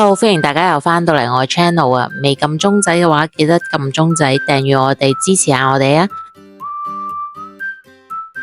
Hello， 歡迎大家又返到嚟我嘅 channel 啊！未撳鐘仔嘅話，記得撳鐘仔訂閱我哋，支持下我哋啊！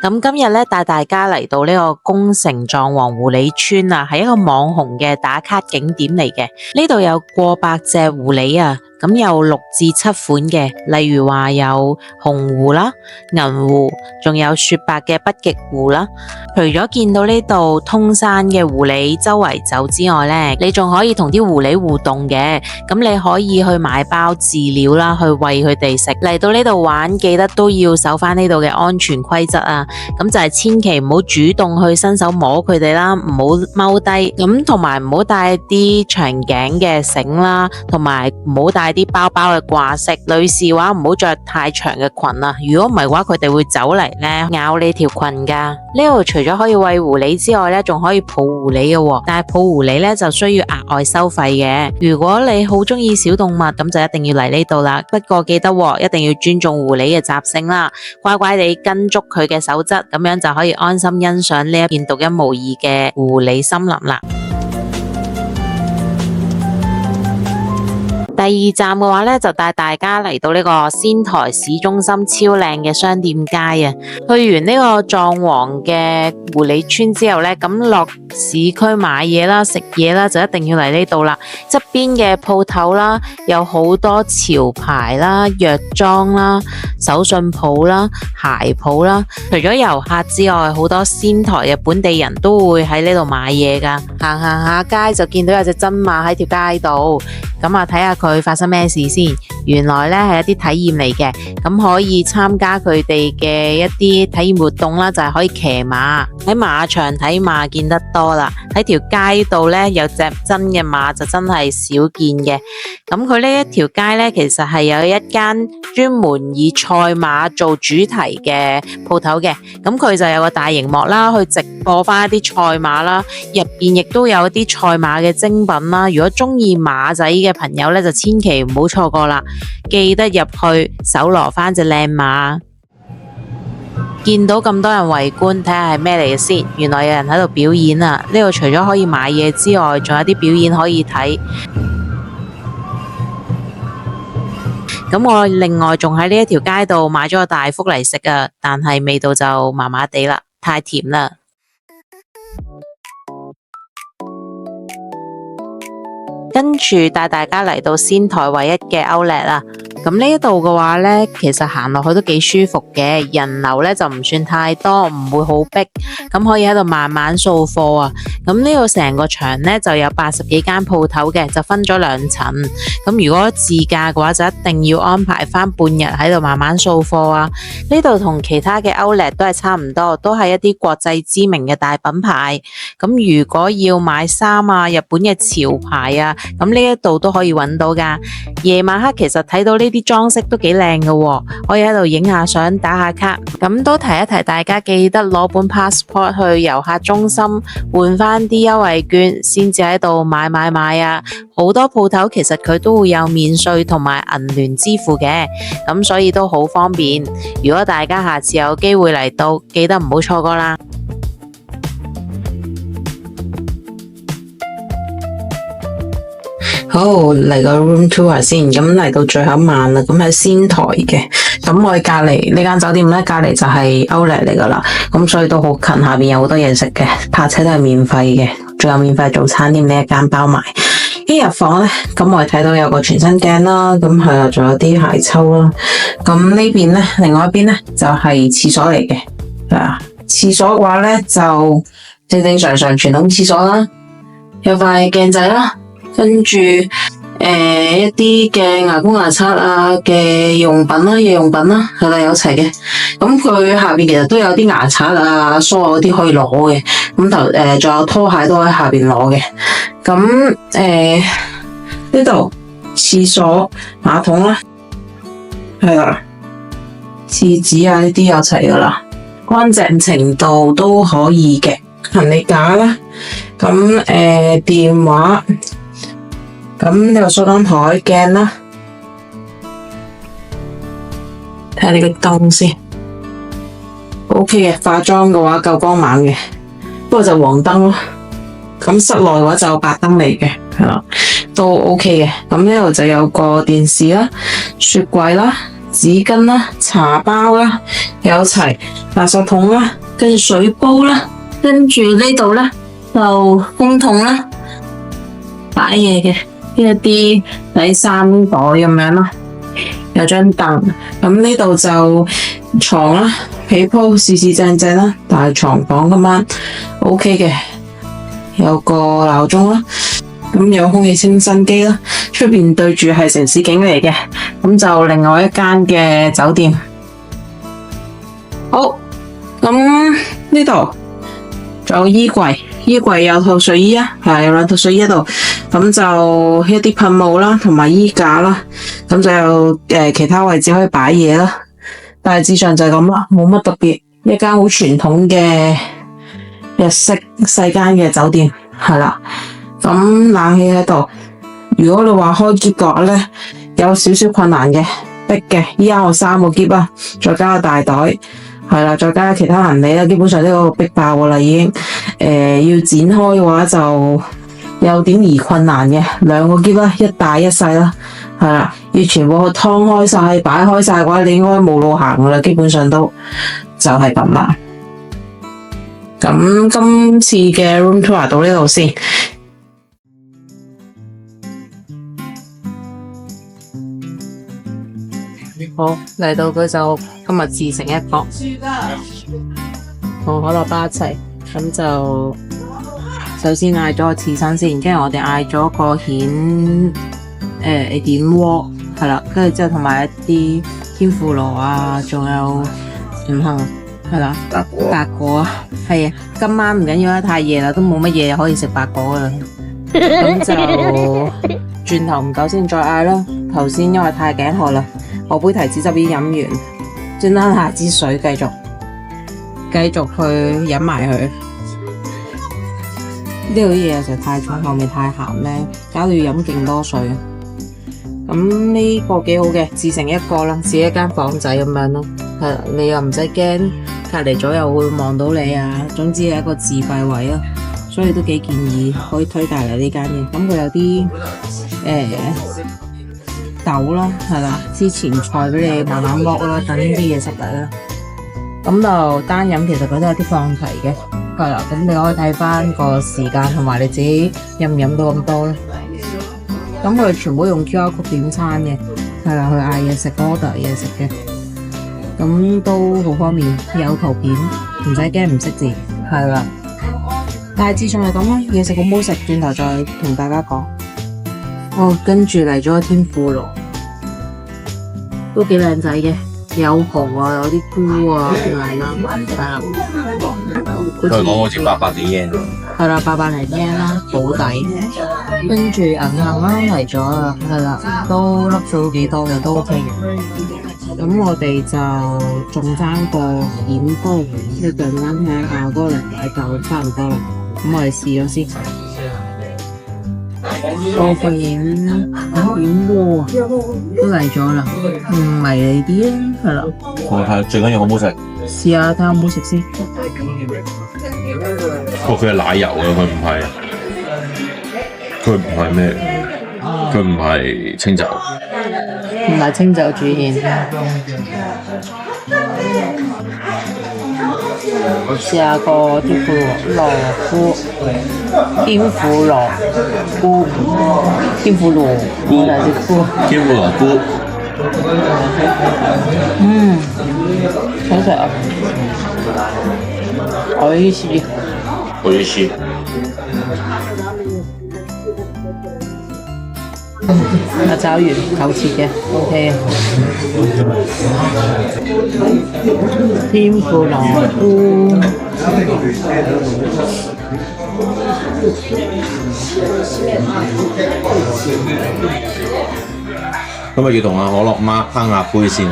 咁今日咧帶大家嚟到呢個宮城藏王狐狸村啊，係一個網紅嘅打卡景點嚟嘅。呢度有過百隻狐狸啊，咁有6至7款嘅，例如話有紅狐啦、銀狐，仲有雪白嘅北極狐啦。除咗見到呢度通山嘅狐狸周圍走之外呢，你仲可以同啲狐狸互動嘅。咁你可以去買包飼料啦，去餵佢哋食。嚟到呢度玩，記得都要守翻呢度嘅安全規則啊！咁就係千祈唔好主動去伸手摸佢哋啦，唔好踎低，咁同埋唔好帶啲長頸嘅繩啦，同埋唔好帶啲包包嘅掛飾。女士嘅話唔好着太長嘅裙啊，如果唔係嘅話，佢哋會走嚟咧咬你條裙噶。呢度除咗可以餵狐狸之外咧，仲可以抱狐狸嘅喎，但係抱狐狸咧就需要額外收費嘅。如果你好中意小動物，咁就一定要嚟呢度啦。不過記得一定要尊重狐狸嘅習性啦，乖乖地跟足佢嘅守則。咁樣就可以安心欣賞呢一片獨一無二嘅狐狸森林啦。第二站嘅話呢，就帶大家嚟到呢個仙台市中心超靚嘅商店街啊！去完呢個藏王嘅狐狸村之後呢，咁落市區買嘢啦、食嘢啦，就一定要嚟呢度啦。側邊嘅鋪頭啦，有好多潮牌啦、藥妝啦、手信鋪啦、鞋鋪啦。除咗遊客之外，好多仙台嘅本地人都會喺呢度買嘢噶。行下街就見到有隻真馬喺條街度。咁啊，睇下佢發生咩事先。原來呢係一啲體驗嚟嘅，咁可以參加佢哋嘅一啲體驗活動啦，就係可以騎馬。喺馬場睇馬見得多啦，喺條街度呢有隻真嘅馬就真係少見嘅。咁佢呢一條街呢，其實係有一間專門以賽馬做主題嘅鋪頭嘅。咁佢就有個大熒幕啦，去直播翻一啲賽馬啦，入邊亦都有一啲賽馬嘅精品啦。如果中意馬仔嘅朋友呢，就千祈唔好錯過啦，記得入去搜羅翻隻靚馬。見到咁多人圍觀，睇下係咩嚟嘅先。原來有人喺度表演啊！呢度除咗可以買嘢之外，仲有啲表演可以睇。咁我另外仲喺呢一條街度買咗個大福嚟食啊，但係味道就麻麻地啦，太甜啦。跟住帶大家嚟到仙台唯一嘅Outlet啦。咁呢一度嘅話呢，其實行落去都幾舒服嘅，人流呢就唔算太多，唔會好逼，咁可以喺度慢慢掃貨啊。咁呢度成個場呢就有80幾間鋪頭嘅，就分咗2層。咁如果自駕嘅話，就一定要安排翻半日喺度慢慢掃貨啊。呢度同其他嘅Outlet都係差唔多，都係一啲國際知名嘅大品牌。咁如果要買衫啊，日本嘅潮牌啊，咁呢一度都可以揾到噶。夜晚黑其實睇到呢啲裝飾都幾靚嘅，可以喺度影下相、打下卡。咁都提一提大家，記得攞本 passport 去遊客中心換翻啲優惠券，先至喺度買啊！好多鋪頭其實佢都會有免稅同埋銀聯支付嘅，咁所以都好方便。如果大家下次有機會嚟到，記得唔好錯過啦。好，嚟個 room tour 先，咁嚟到最後一晚啦，咁喺仙台嘅，咁我哋隔籬呢間酒店咧，隔籬就係Outlet嚟噶啦，咁所以都好近，下邊有好多嘢食嘅，泊車都係免費嘅，仲有免費早餐店呢一間包埋。一入房咧，咁我哋睇到有個全身鏡啦，咁係啊，仲有啲鞋抽啦，咁呢邊咧，另外一邊咧就係廁所嚟嘅，係啊，廁所嘅話咧就正正常常傳統廁所啦，有塊鏡仔啦。跟住一啲嘅牙膏牙刷啊嘅用品啦，夜用品啦，係啦，有齊嘅。咁佢下邊其實都有啲牙刷啊、梳啊嗰啲可以攞嘅。咁仲有拖鞋都喺下邊攞嘅。咁呢度廁所馬桶啦，係啦，廁紙啊呢啲有齊噶啦，乾淨程度都可以嘅。行李架啦，咁電話。咁呢個梳妝台鏡啦，睇下你個燈先 ，OK 嘅。化妝嘅話夠光猛嘅，不過就黃燈咯。咁室內嘅話就白燈嚟嘅，係啦。都 OK 嘅。咁呢度就有個電視啦、雪櫃啦、紙巾啦、茶包啦，有齊垃圾桶啦，跟住水煲啦，跟住呢度咧就風筒啦，擺嘢嘅一啲洗衫袋咁樣啦，有張凳，咁呢度就床啦、被鋪四四正正啦，大床房今晚 OK 嘅，有個鬧鐘啦。咁有空氣清新機啦，出邊對住係城市景嚟嘅，咁就另外一間嘅酒店。好，咁呢度仲有衣櫃，衣櫃有套睡衣啊，係有兩套睡衣喺度，咁就一啲噴霧啦，同埋衣架啦，咁就有其他位置可以擺嘢啦。大致上就係咁啦，冇乜特別，一間好傳統嘅日式細間嘅酒店，係啦。咁冷氣喺度，如果你話開篋嘅話咧，有少少困難嘅，逼嘅。依家我3個篋啦，再加個大袋，係啦，再加其他行李啦，基本上呢個逼爆噶啦已經。要展開嘅話就有點兒困難嘅，2個篋啦，一大一細啦，係啦，要全部劏開晒、擺開晒嘅話，你應該冇路行噶啦，基本上都就係咁啦。咁今次嘅 room tour 到呢度先。好，嚟到佢就今日自成一角，同可樂巴一齊，咁就首先嗌咗個刺身先，跟住我哋嗌咗個蜆點鍋，係啦，跟住之後同埋一啲天婦羅啊，仲有係啦，白果啊，係啊，今晚唔緊要啦，太夜啦，都冇乜嘢可以食白果噶啦，咁就轉頭唔夠先再嗌啦。頭先因為太頸渴啦。我杯提子汁已經飲完，專登下支水繼續去飲埋佢。呢度啲嘢實在太重，後面太鹹咧，搞到要飲勁多水。咁呢個幾好嘅，自成一個啦，自己一間房仔咁樣咯。係，你又唔使驚隔離左右會望到你啊。總之係一個自閉位咯，所以都幾建議可以推介嚟呢間嘢。咁佢有啲豆啦，係啦，之前菜俾你慢慢剝啦，等啲嘢食嚟啦。咁就單飲其實佢都有啲放題嘅，係啦。咁你可以睇翻個時間同埋你自己飲唔飲到咁多咧。咁佢全部用 QR code 點餐嘅，係啦，去嗌嘢食 order 嘢食嘅，咁都好方便，有圖片，唔使驚唔識字，係啦。大致上係咁啦，嘢食好唔好食，轉頭再同大家講。跟住嚟咗個天婦羅，都幾靚仔嘅，有蠔啊，有啲菇啊，係啦，佢講好似800幾yen，係啦，800零yen啦，保底。跟住銀杏啦嚟咗啦，係啦，都粒數幾多嘅，都 OK 嘅。咁我哋就仲爭個蜆煲，一陣間睇下嗰個涼奶就差唔多啦。咁我哋試咗先。個蜆鍋都嚟咗啦，迷你啲啦，係啦。我睇最緊要好唔好食？試下睇下好唔好食先。佢係奶油嘅，佢唔係咩？佢唔係清酒。唔係清酒主演。試下個天婦羅菇，天婦羅菇，天婦羅菇定係菇？天婦羅菇。好食啊！我意思。阿爪魚夠切嘅 ，OK 啊。天婦羅菇，咁要同阿可樂媽烹下杯先。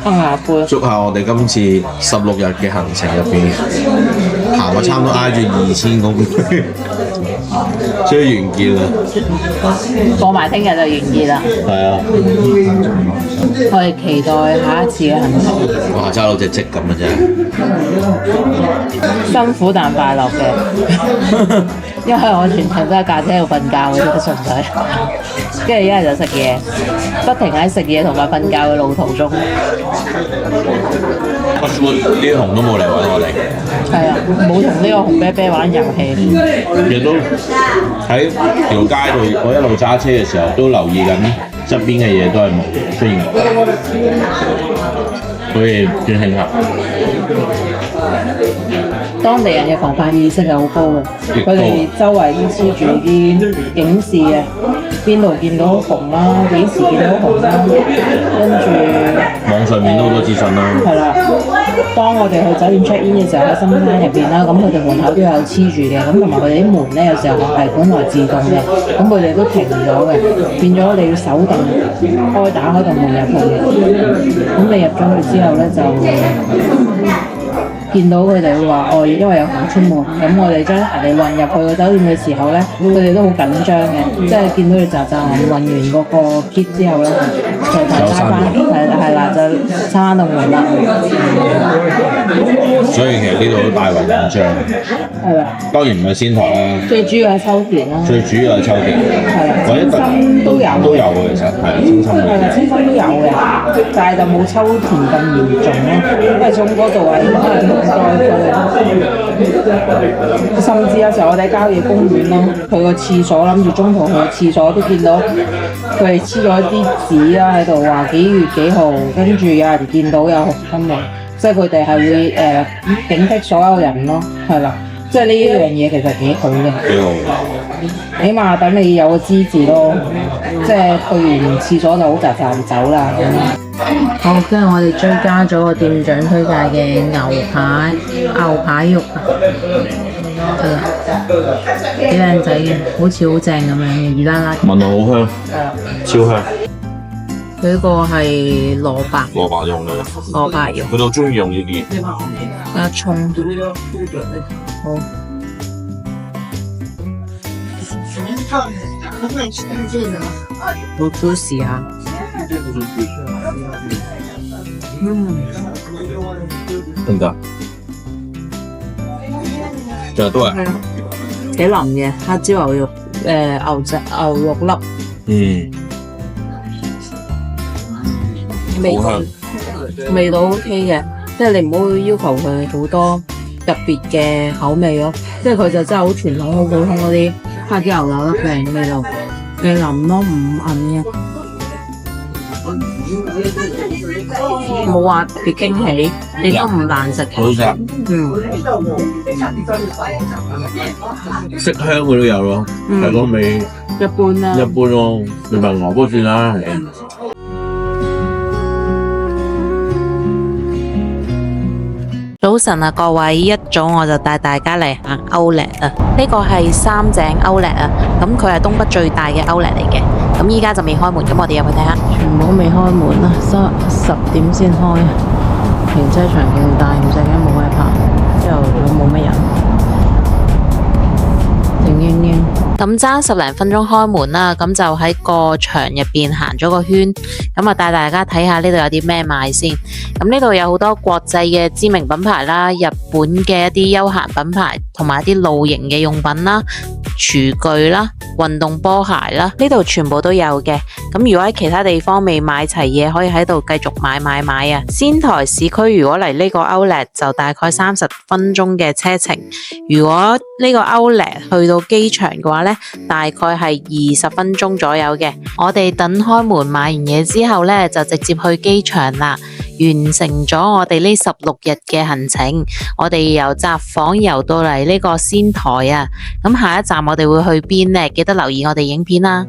烹下杯。祝下我哋今次16日嘅行程入邊，行咗差唔多挨住2000公里，終於完結啦。過埋聽日就完結啦。係啊。我哋期待下一次嘅行程。哇！揸到隻積咁嘅啫。辛苦但快樂嘅，因為我全程都喺架車度瞓覺嘅啫，純粹。跟住一係就食嘢，不停喺食嘢同埋瞓覺嘅路途中。呢啲熊都冇嚟揾我哋。係啊，冇同呢個紅啤啤玩遊戲。亦都喺條街度，我一路揸車嘅時候都留意緊側邊嘅嘢都係冇出現過，所以算慶幸。當地人嘅防範意識係好高嘅，佢哋周圍都黐住啲警示嘅，邊度見到熊啦，幾時見到熊啦，跟住網上面都好多資訊啦。係啦，當我哋去酒店 check in 嘅時候喺深山入邊啦，咁佢哋門口都有黐住嘅，咁同埋佢哋啲門咧有時候係本來自動嘅，咁佢哋都停咗嘅，變咗你要手動打開道門入去，咁你入咗去之後咧就見到佢哋會話哦，因為有熊出門，咁我哋將行李運入去個酒店嘅時候咧，佢哋都好緊張嘅，即係見到你就運完嗰個 kit 之後咧，就拉翻係啦，就閂翻道門啦。所以其實呢度都大為緊張。係啦。當然唔係仙台啦。最主要係秋田啦。最主要係秋田。係啦。或者都有嘅其實係青森係啦，青森都有嘅，但係就冇秋田咁嚴重咯，因為從嗰度係甚至有時候我哋喺郊野公園咯，去個廁所諗住中途去個廁所都見到佢哋黐咗啲紙啦喺度，話幾月幾號，跟住有人見到有熊出沒，即係佢哋係會警惕所有人咯，係啦，即係呢一樣嘢其實幾好嘅，幾好，起碼等你有個資治咯，即係去完廁所就好雜雜走啦。好，跟住我哋追加咗個店長推介嘅牛排肉，係啊，幾靚仔嘅，好似好正咁樣嘅，熱辣辣。聞到好香，超香。佢呢個係蘿蔔用嘅，蘿蔔肉。佢都中意用呢啲。加葱，好。好 juicy 啊！真㗎，仲有都係幾腍嘅黑椒牛肉，牛肉粒，味道 OK 嘅，即係你唔好要求佢好多特別嘅口味咯，即係佢就真係好傳統、好普通嗰啲黑椒牛肉粒嘅味道，腍咯，唔韌嘅。冇話特別驚喜，亦都唔難食。好食。色香佢都有咯，係嗰味一般啦。一般咯，你問我都算啦。早晨啊，各位，一早我就帶大家嚟行 Outlet 啊，呢個係三井 Outlet 啊，咁佢係東北最大嘅 Outlet 嚟嘅，咁依家就未開門，咁我哋入去睇下。全部未開門啊，10點先開，停車場勁大，唔使驚冇位泊，之後仲冇乜人，靜英英。咁爭10零分鐘開門啦，咁就喺個場入邊行咗個圈，咁啊帶大家睇下呢度有啲咩賣先。咁呢度有好多國際嘅知名品牌啦，日本嘅一啲休閒品牌，同埋一啲露營嘅用品啦、廚具啦、運動波鞋啦，呢度全部都有嘅。咁如果喺其他地方未買齊嘢，可以喺度繼續買啊！仙台市區如果嚟呢個 Outlet 就大概30分鐘嘅車程，如果呢個 Outlet 去到機場嘅話呢，大概係20分鐘左右嘅。我哋等開門買完嘢之後呢，就直接去機場啦，完成咗我哋呢16日嘅行程。我哋由札幌遊到嚟呢個仙台啊，咁下一站我哋會去邊呢？記得留意我哋影片啦。